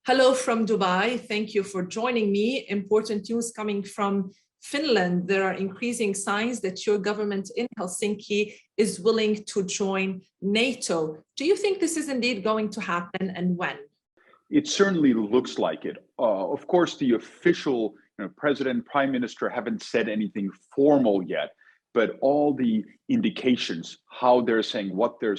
Hello from Dubai. Thank you for joining me. Important news coming from Finland. There are increasing signs that your government in Helsinki is willing to join NATO. Do you think this is indeed going to happen, and when? It certainly looks like it. Of course, the official president, prime minister haven't said anything formal yet, but all the indications, how they're saying, what their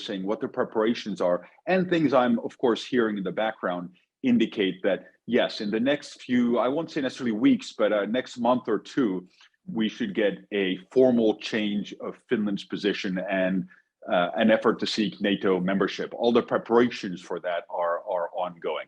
preparations are, and things I'm, of course, hearing in the background indicate that, yes, in the next few, I won't say necessarily weeks, but next month or two, we should get a formal change of Finland's position and an effort to seek NATO membership. All the preparations for that are ongoing.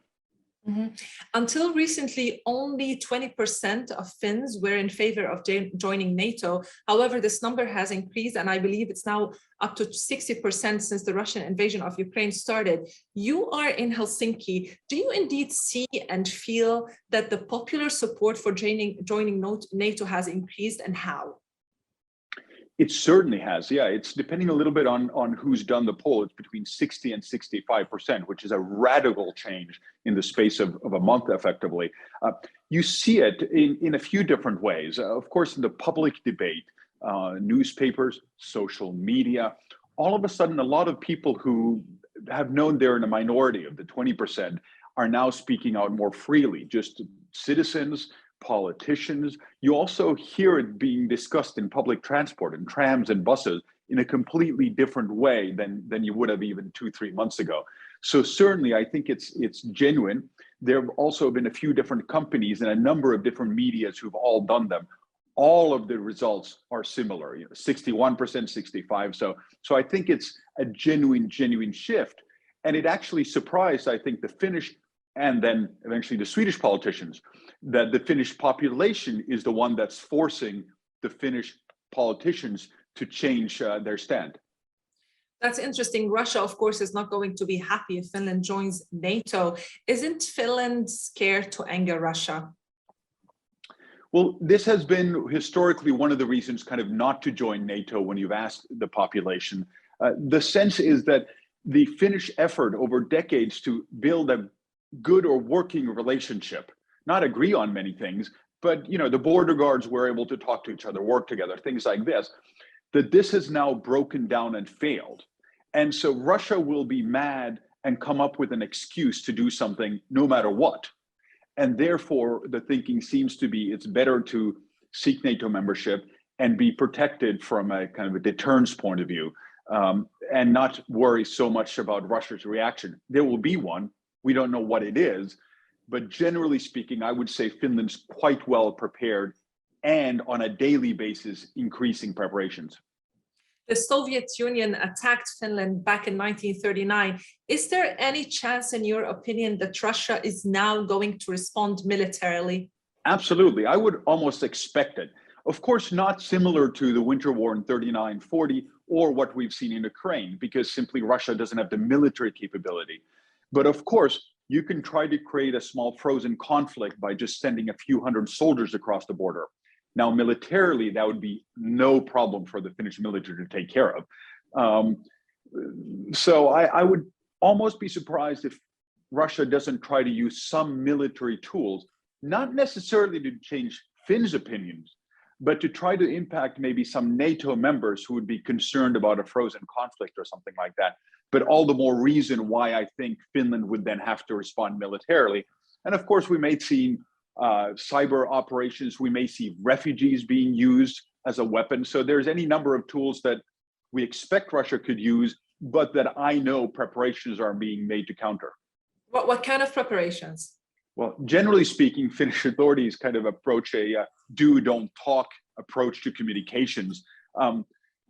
Mm-hmm. Until recently, only 20% of Finns were in favor of joining NATO. However, this number has increased, and I believe it's now up to 60% since the Russian invasion of Ukraine started. You are in Helsinki. Do you indeed see and feel that the popular support for joining NATO has increased, and how? It certainly has. Yeah, it's depending a little bit on who's done the poll. It's between 60 and 65%, which is a radical change in the space of a month, effectively. You see it in a few different ways. Of course, in the public debate, newspapers, social media, all of a sudden, a lot of people who have known they're in a minority of the 20% are now speaking out more freely, just citizens, politicians. You also hear it being discussed in public transport and trams and buses in a completely different way than you would have even 2-3 months ago. So certainly, I think it's genuine. There have also been a few different companies and a number of different medias who've all done them. All of the results are similar, 61%, 65%. So I think it's a genuine shift. And it actually surprised, I think, the Finnish and then eventually the Swedish politicians, that the Finnish population is the one that's forcing the Finnish politicians to change their stand. That's interesting. Russia, of course, is not going to be happy if Finland joins NATO. Isn't Finland scared to anger Russia? Well, this has been historically one of the reasons kind of not to join NATO when you've asked the population. The sense is that the Finnish effort over decades to build a good or working relationship, not agree on many things, but the border guards were able to talk to each other, work together, things like this, that this has now broken down and failed. And so Russia will be mad and come up with an excuse to do something no matter what. And therefore, the thinking seems to be it's better to seek NATO membership and be protected from a kind of a deterrence point of view, and not worry so much about Russia's reaction. There will be one. We don't know what it is, but generally speaking, I would say Finland's quite well prepared and on a daily basis, increasing preparations. The Soviet Union attacked Finland back in 1939. Is there any chance, in your opinion, that Russia is now going to respond militarily? Absolutely. I would almost expect it. Of course, not similar to the Winter War in 39-40 or what we've seen in Ukraine, because simply Russia doesn't have the military capability. But of course, you can try to create a small frozen conflict by just sending a few hundred soldiers across the border. Now, militarily, that would be no problem for the Finnish military to take care of. So I would almost be surprised if Russia doesn't try to use some military tools, not necessarily to change Finns' opinions, but to try to impact maybe some NATO members who would be concerned about a frozen conflict or something like that. But all the more reason why I think Finland would then have to respond militarily. And of course, we may see cyber operations, we may see refugees being used as a weapon. So there's any number of tools that we expect Russia could use, but that I know preparations are being made to counter. What kind of preparations? Well, generally speaking, Finnish authorities kind of approach a do, don't talk approach to communications.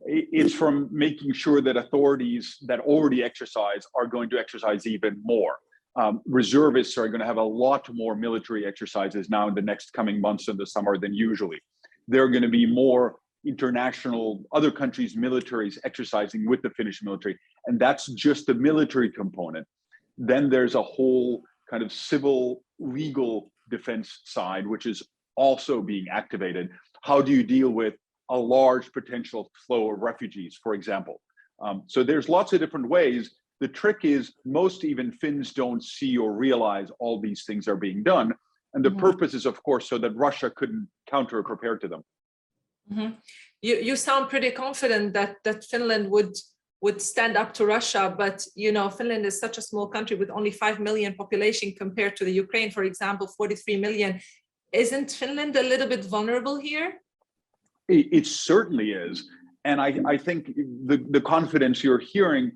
It's from making sure that authorities that already exercise are going to exercise even more. Reservists are going to have a lot more military exercises now in the next coming months in the summer than usually. There are going to be more international, other countries' militaries exercising with the Finnish military, and that's just the military component. Then there's a whole kind of civil legal defense side, which is also being activated. How do you deal with a large potential flow of refugees, for example? So there's lots of different ways, The trick is most even Finns don't see or realize all these things are being done. And the purpose is, of course, so that Russia couldn't counter or prepare to them. You sound pretty confident that Finland would stand up to Russia, but Finland is such a small country with only 5 million population compared to the Ukraine, for example, 43 million. Isn't Finland a little bit vulnerable here? It certainly is. And I think the confidence you're hearing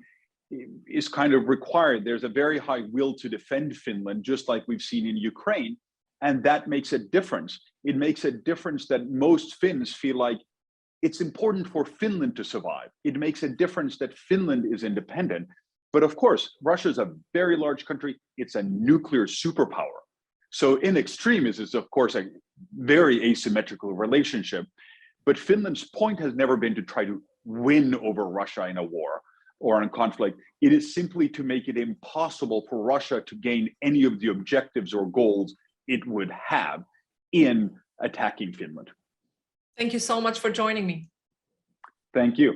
is kind of required. There's a very high will to defend Finland, just like we've seen in Ukraine. And that makes a difference. It makes a difference that most Finns feel like it's important for Finland to survive. It makes a difference that Finland is independent. But of course, Russia is a very large country. It's a nuclear superpower. So in extremis is, of course, a very asymmetrical relationship. But Finland's point has never been to try to win over Russia in a war or in a conflict. It is simply to make it impossible for Russia to gain any of the objectives or goals it would have in attacking Finland. Thank you so much for joining me. Thank you.